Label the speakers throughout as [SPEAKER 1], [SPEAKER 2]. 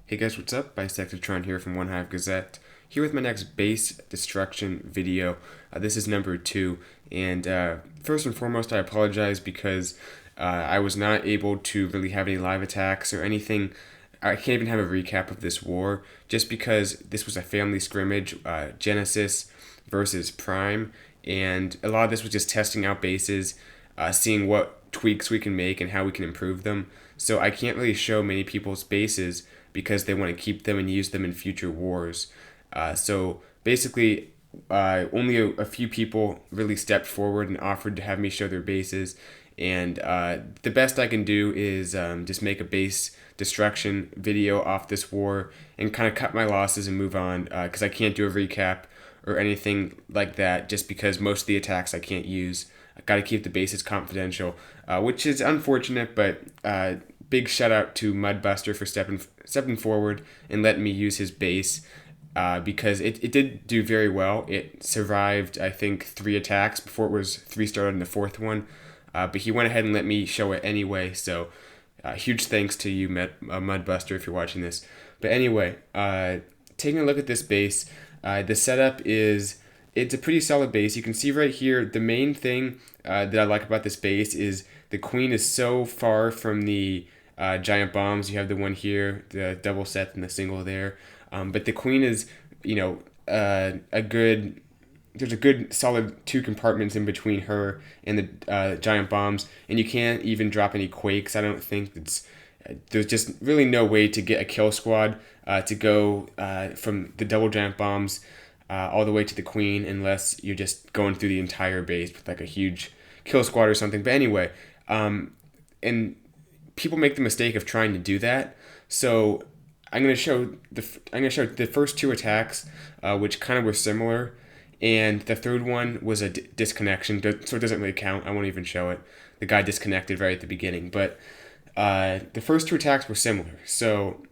[SPEAKER 1] Hey guys, what's up? Bisectatron here from OneHive Gazette. Here with my next base destruction video. This is number 2, and first and foremost, I apologize because I was not able to really have any live attacks or anything. I can't even have a recap of this war, just because this was a family scrimmage, Genesis versus Prime, and a lot of this was just testing out bases, seeing what tweaks we can make and how we can improve them. So I can't really show many people's bases because they want to keep them and use them in future wars. So basically, only a few people really stepped forward and offered to have me show their bases. And the best I can do is just make a base destruction video off this war and kind of cut my losses and move on, because I can't do a recap or anything like that just because most of the attacks I can't use. I got to keep the bases confidential, which is unfortunate, but big shout out to Mudbuster for stepping forward and letting me use his base, because it did do very well. It survived, I think, 3 attacks before it was 3-starred in the 4th one, but he went ahead and let me show it anyway, so huge thanks to you, Mudbuster, if you're watching this. But anyway, taking a look at this base, the setup is... It's a pretty solid base. You can see right here, the main thing that I like about this base is the queen is so far from the giant bombs. You have the one here, the double set, and the single there. But the queen is, there's a good solid 2 compartments in between her and the giant bombs. And you can't even drop any quakes. I don't think there's just really no way to get a kill squad to go from the double giant bombs all the way to the queen, unless you're just going through the entire base with like a huge kill squad or something. But anyway, and people make the mistake of trying to do that. So I'm gonna show the first 2 attacks, which kind of were similar, and the third one was a disconnection, so it doesn't really count. I won't even show it. The guy disconnected right at the beginning, but the first 2 attacks were similar. So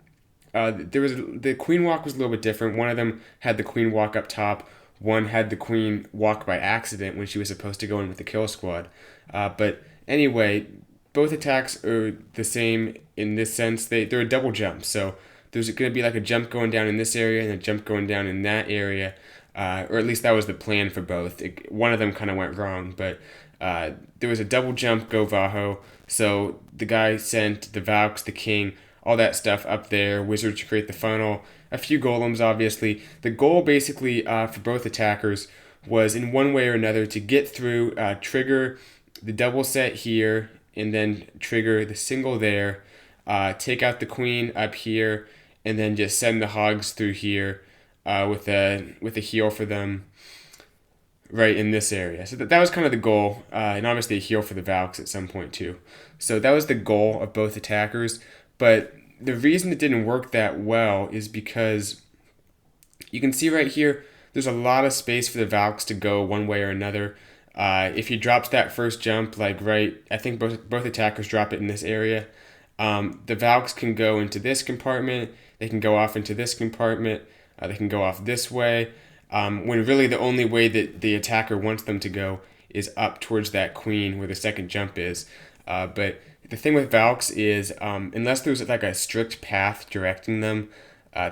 [SPEAKER 1] the queen walk was a little bit different. One of them had the queen walk up top. One had the queen walk by accident when she was supposed to go in with the kill squad. But anyway, both attacks are the same in this sense. They're a double jump. So there's going to be like a jump going down in this area and a jump going down in that area. Or at least that was the plan for both. One of them kind of went wrong, but there was a double jump go Vaho. So the guy sent the Valks, the king, all that stuff up there, wizard to create the funnel, a few golems, obviously. The goal, basically, for both attackers was, in one way or another, to get through, trigger the double set here, and then trigger the single there, take out the queen up here, and then just send the hogs through here with a heal for them right in this area. So that was kind of the goal, and obviously a heal for the Valks at some point too. So that was the goal of both attackers. But the reason it didn't work that well is because you can see right here, there's a lot of space for the Valks to go one way or another. If he drops that first jump, like right, I think both attackers drop it in this area. The Valks can go into this compartment. They can go off into this compartment. They can go off this way. When really the only way that the attacker wants them to go is up towards that queen where the second jump is. But the thing with Valks is, unless there's like a strict path directing them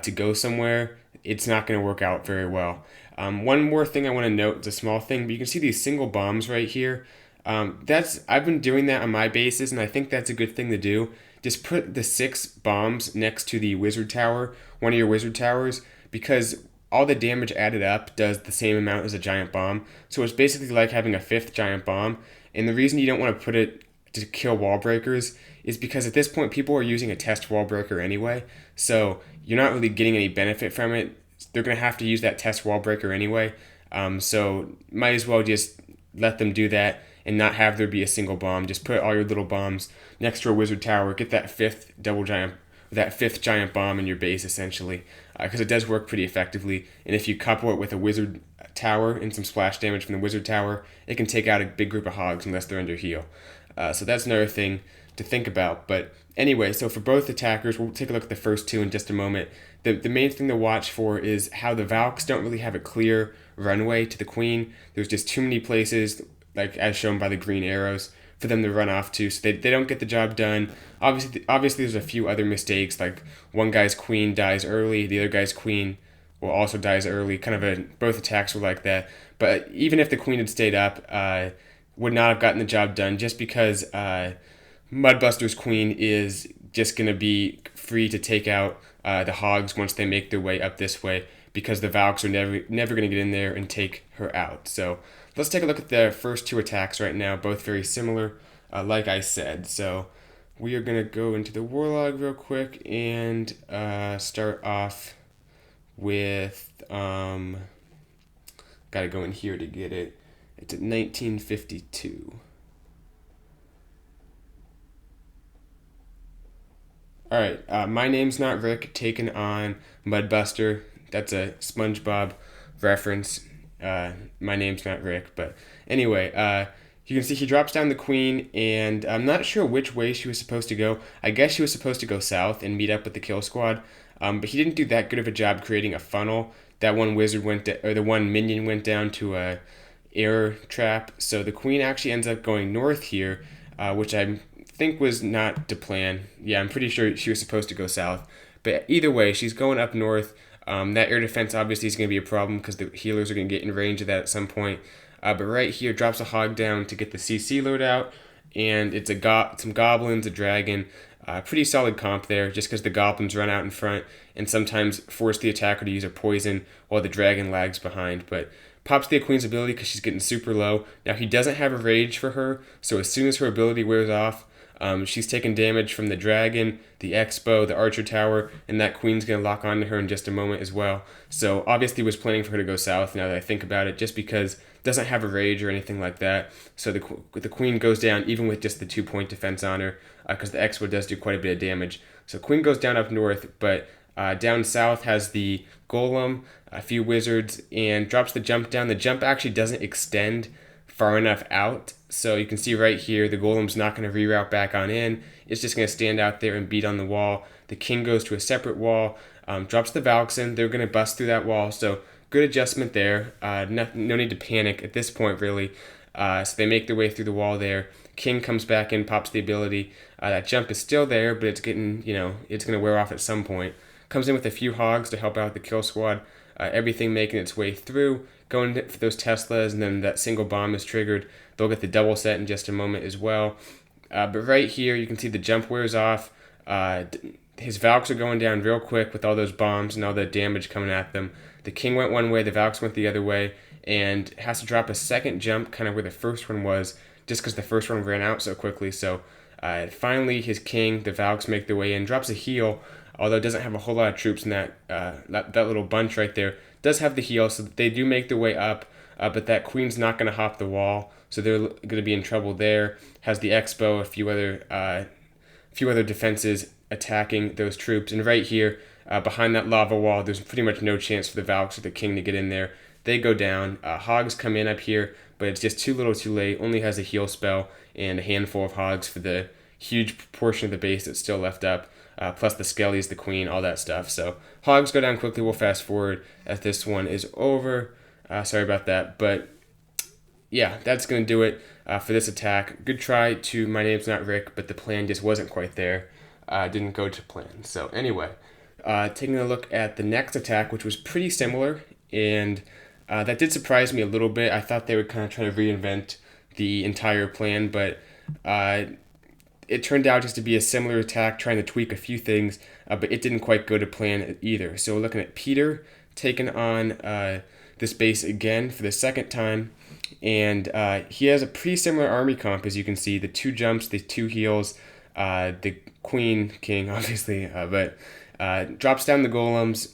[SPEAKER 1] to go somewhere, it's not going to work out very well. One more thing I want to note, it's a small thing, but you can see these single bombs right here. I've been doing that on my bases, and I think that's a good thing to do. Just put the 6 bombs next to the wizard tower, one of your wizard towers, because all the damage added up does the same amount as a giant bomb. So it's basically like having a 5th giant bomb. And the reason you don't want to put it to kill wall breakers is because at this point people are using a test wall breaker anyway, so you're not really getting any benefit from it. They're going to have to use that test wall breaker anyway, so might as well just let them do that and not have there be a single bomb. Just put all your little bombs next to a wizard tower, get that 5th giant bomb in your base essentially, because it does work pretty effectively. And if you couple it with a wizard tower and some splash damage from the wizard tower, it can take out a big group of hogs unless they're under heal. So that's another thing to think about. But anyway, so for both attackers, we'll take a look at the first 2 in just a moment. The main thing to watch for is how the Valks don't really have a clear runway to the queen. There's just too many places, like as shown by the green arrows, for them to run off to, so they don't get the job done. Obviously, there's a few other mistakes, like one guy's queen dies early, the other guy's queen also dies early. Both attacks were like that. But even if the queen had stayed up, would not have gotten the job done, just because Mudbuster's queen is just going to be free to take out the hogs once they make their way up this way, because the Valks are never going to get in there and take her out. So let's take a look at the first two attacks right now, both very similar, like I said. So we are going to go into the Warlog real quick and start off with, got to go in here to get it. It's at 1952. All right, My Name's Not Rick taking on Mudbuster. That's a SpongeBob reference. My name's not Rick, but anyway, you can see he drops down the queen, and I'm not sure which way she was supposed to go. I guess she was supposed to go south and meet up with the kill squad, but he didn't do that good of a job creating a funnel. That one wizard the one minion went down to a error trap, so the queen actually ends up going north here, which I think was not to plan. Yeah, I'm pretty sure she was supposed to go south, but either way, she's going up north. That air defense obviously is going to be a problem because the healers are going to get in range of that at some point. But right here, drops a hog down to get the CC load out, and it's some goblins, a dragon. Pretty solid comp there, just because the goblins run out in front and sometimes force the attacker to use a poison while the dragon lags behind. But pops the queen's ability because she's getting super low. Now he doesn't have a rage for her, so as soon as her ability wears off, she's taking damage from the dragon, the expo, the archer tower, and that queen's going to lock onto her in just a moment as well. So obviously was planning for her to go south now that I think about it, just because it doesn't have a rage or anything like that. So the queen goes down even with just the 2-point defense on her, because the expo does do quite a bit of damage. So queen goes down up north, but down south has the golem, a few wizards, and drops the jump down. The jump actually doesn't extend far enough out, so you can see right here the golem's not going to reroute back on in. It's just going to stand out there and beat on the wall. The king goes to a separate wall, drops the Valks in. They're going to bust through that wall, so good adjustment there. No need to panic at this point, really. So they make their way through the wall there. King comes back in, pops the ability. That jump is still there, but it's getting, it's going to wear off at some point. Comes in with a few hogs to help out the kill squad. Everything making its way through, going for those Teslas, and then that single bomb is triggered. They'll get the double set in just a moment as well. But right here, you can see the jump wears off. His Valks are going down real quick with all those bombs and all the damage coming at them. The king went one way, the Valks went the other way, and has to drop a second jump kind of where the first one was, just because the first one ran out so quickly. So finally, his king, the Valks make their way in, drops a heal, although it doesn't have a whole lot of troops in that little bunch right there. Does have the heal, so they do make their way up, but that queen's not going to hop the wall, so they're going to be in trouble there. Has the expo, a few other defenses attacking those troops, and right here, behind that lava wall, there's pretty much no chance for the Valks or the king to get in there. They go down. Hogs come in up here, but it's just too little too late. Only has a heal spell and a handful of hogs for the huge portion of the base that's still left up. Plus the skellies, the queen, all that stuff. So hogs go down quickly. We'll fast forward as this one is over. Sorry about that. But yeah, that's going to do it for this attack. Good try to My Name's Not Rick, but the plan just wasn't quite there. Didn't go to plan. So anyway, taking a look at the next attack, which was pretty similar, and that did surprise me a little bit. I thought they would kind of try to reinvent the entire plan, but it turned out just to be a similar attack, trying to tweak a few things, but it didn't quite go to plan either. So we're looking at Peter taking on this base again for the second time, and he has a pretty similar army comp, as you can see. The 2 jumps, the 2 heals, the queen, king, obviously, but drops down the golems.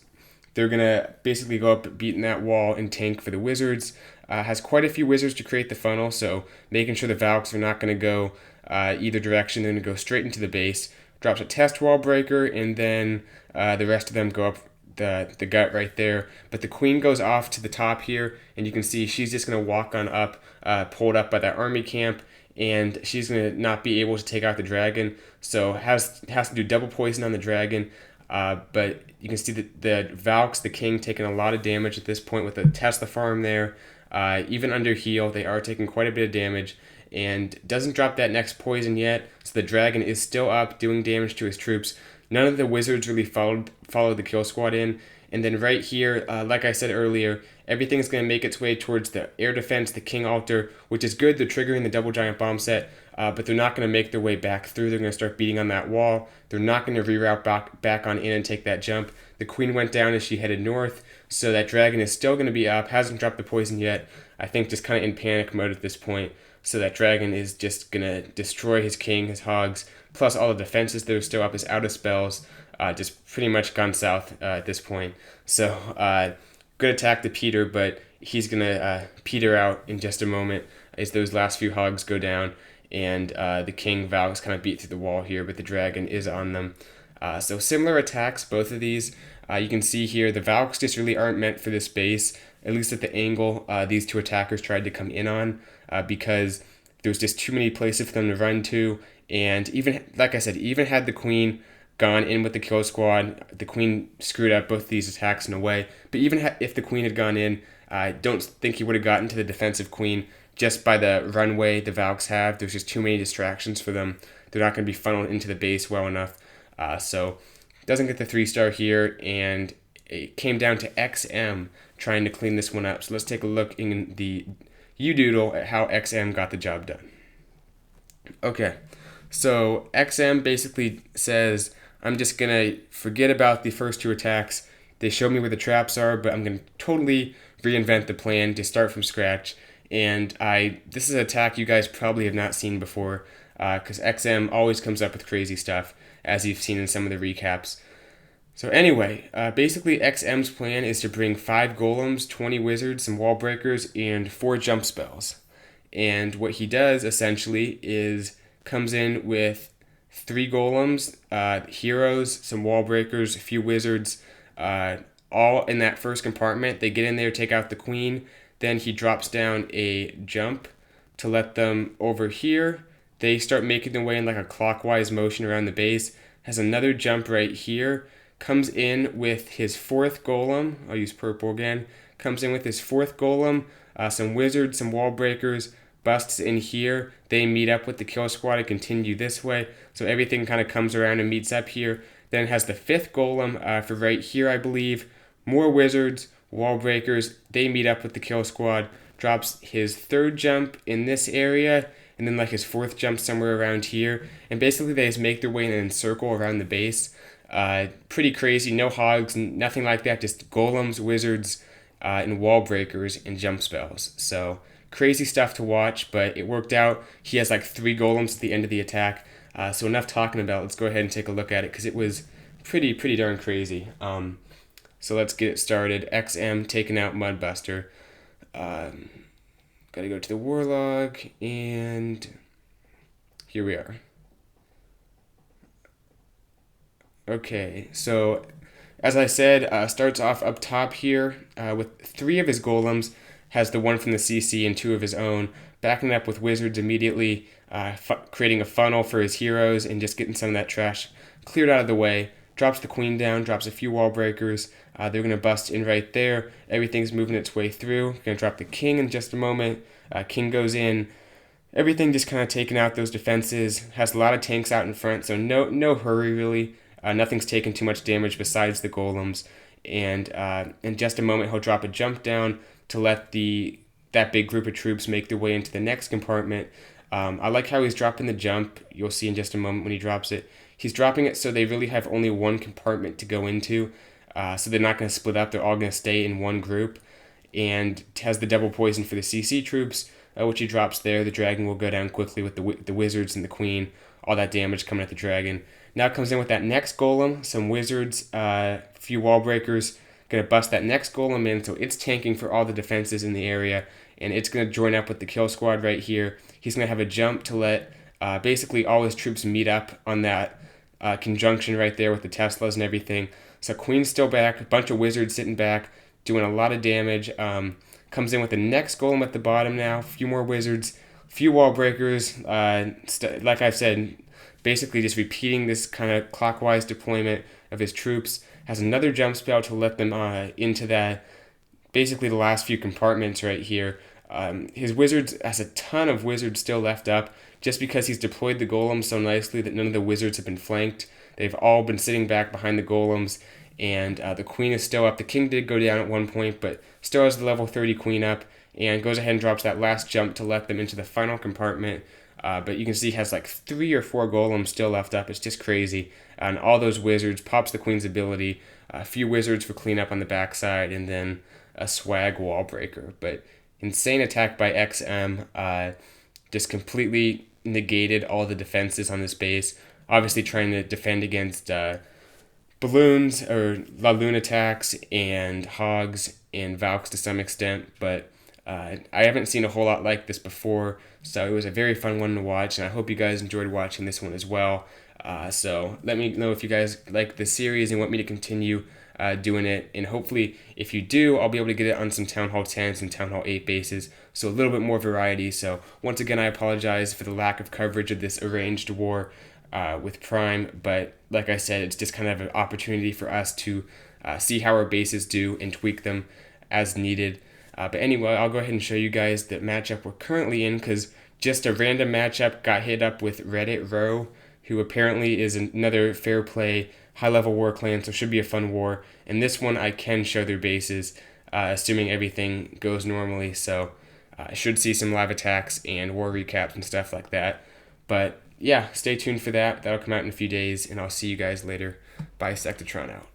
[SPEAKER 1] They're going to basically go up beating that wall and tank for the wizards. Has quite a few wizards to create the funnel, so making sure the Valks are not going to go either direction. They're going to go straight into the base. Drops a test wall breaker, and then the rest of them go up the gut right there. But the queen goes off to the top here, and you can see she's just going to walk on up, pulled up by that army camp, and she's going to not be able to take out the dragon, so has to do double poison on the dragon. But you can see that the Valks, the king, taking a lot of damage at this point with the Tesla farm there. Even under heal, they are taking quite a bit of damage. and doesn't drop that next poison yet, so the dragon is still up doing damage to his troops. None of the wizards really followed the kill squad in. And then right here, like I said earlier, everything's going to make its way towards the air defense, the king altar, which is good. They're triggering the double giant bomb set, but they're not going to make their way back through. They're going to start beating on that wall. They're not going to reroute back on in and take that jump. The queen went down as she headed north, so that dragon is still going to be up, hasn't dropped the poison yet. I think just kind of in panic mode at this point. So that dragon is just going to destroy his king, his hogs, plus all the defenses that are still up, is out of spells. Just pretty much gone south at this point. So good attack to Peter, but he's going to peter out in just a moment as those last few hogs go down. And the king Valks kind of beat through the wall here, but the dragon is on them. So similar attacks, both of these. You can see here the Valks just really aren't meant for this base, at least at the angle these two attackers tried to come in on, because there was just too many places for them to run to. And even, like I said, even had the queen gone in with the kill squad, the queen screwed up both of these attacks in a way. But even if the queen had gone in, I don't think he would have gotten to the defensive queen just by the runway the Valks have. There's just too many distractions for them. They're not going to be funneled into the base well enough. So doesn't get the 3-star here, and it came down to XM trying to clean this one up. So let's take a look in the U-Doodle at how XM got the job done. Okay, so XM basically says, I'm just going to forget about the first two attacks. They show me where the traps are, but I'm going to totally reinvent the plan to start from scratch. And this is an attack you guys probably have not seen before, because XM always comes up with crazy stuff, as you've seen in some of the recaps. So anyway, basically XM's plan is to bring 5 golems, 20 wizards, some wall breakers, and 4 jump spells. And what he does essentially is comes in with 3 golems, heroes, some wall breakers, a few wizards, all in that first compartment. They get in there, take out the queen. Then he drops down a jump to let them over here. They start making their way in like a clockwise motion around the base. Has another jump right here. Comes in with his 4th golem. I'll use purple again. Comes in with his 4th golem, some wizards, some wall breakers. Busts in here. They meet up with the kill squad and continue this way. So everything kind of comes around and meets up here. Then has the 5th golem for right here, I believe. More wizards, wall breakers. They meet up with the kill squad. Drops his 3rd jump in this area, and then like his 4th jump somewhere around here. And basically they just make their way in a circle around the base. Pretty crazy. No hogs, nothing like that. Just golems, wizards, and wall breakers and jump spells. So crazy stuff to watch, but it worked out. He has like 3 golems at the end of the attack. So enough talking about it. Let's go ahead and take a look at it, because it was pretty darn crazy. So let's get it started. XM taking out Mudbuster. Got to go to the Warlock, and here we are. Okay, so as I said, starts off up top here with 3 of his golems. Has the 1 from the CC and 2 of his own. Backing up with wizards immediately, creating a funnel for his heroes and just getting some of that trash cleared out of the way. Drops the queen down, drops a few wall breakers. They're going to bust in right there. Everything's moving its way through. Going to drop the king in just a moment. King goes in. Everything just kind of taking out those defenses. Has a lot of tanks out in front, so no hurry really. Nothing's taking too much damage besides the golems. And in just a moment, he'll drop a jump down to let that big group of troops make their way into the next compartment. I like how he's dropping the jump. You'll see in just a moment when he drops it. He's dropping it so they really have only one compartment to go into. So they're not going to split up. They're all going to stay in one group. And has the double poison for the CC troops, which he drops there. The dragon will go down quickly with the wizards and the queen. All that damage coming at the dragon. Now comes in with that next golem. Some wizards, a few wall breakers. Going to bust that next golem in, so it's tanking for all the defenses in the area, and it's going to join up with the kill squad right here. He's going to have a jump to let basically all his troops meet up on that conjunction right there with the Teslas and everything. So Queen's still back, a bunch of wizards sitting back, doing a lot of damage. Comes in with the next golem at the bottom now, a few more wizards, a few wall breakers. Like I said, basically just repeating this kind of clockwise deployment of his troops. Has another jump spell to let them into that, basically the last few compartments right here. His wizards has a ton of wizards still left up, just because he's deployed the golems so nicely that none of the wizards have been flanked. They've all been sitting back behind the golems, and the queen is still up. The king did go down at one point, but still has the level 30 queen up, and goes ahead and drops that last jump to let them into the final compartment. But you can see he has like 3 or 4 golems still left up. It's just crazy. And all those wizards, pops the queen's ability, a few wizards for cleanup on the backside, and then a swag wall breaker. But insane attack by XM. Just completely negated all the defenses on this base. Obviously trying to defend against balloons or Laloon attacks and hogs and Valks to some extent, but I haven't seen a whole lot like this before, so it was a very fun one to watch, and I hope you guys enjoyed watching this one as well. So let me know if you guys like the series and want me to continue doing it, and hopefully if you do, I'll be able to get it on some Town Hall 10s and Town Hall 8 bases, so a little bit more variety. So once again, I apologize for the lack of coverage of this arranged war with Prime, but like I said, it's just kind of an opportunity for us to see how our bases do and tweak them as needed. But anyway, I'll go ahead and show you guys the matchup we're currently in, because just a random matchup got hit up with Reddit Row, who apparently is another fair play high-level war clan, so should be a fun war. And this one I can show their bases, assuming everything goes normally, so I should see some live attacks and war recaps and stuff like that. But yeah, stay tuned for that. That'll come out in a few days, and I'll see you guys later. Bye, Sectatron out.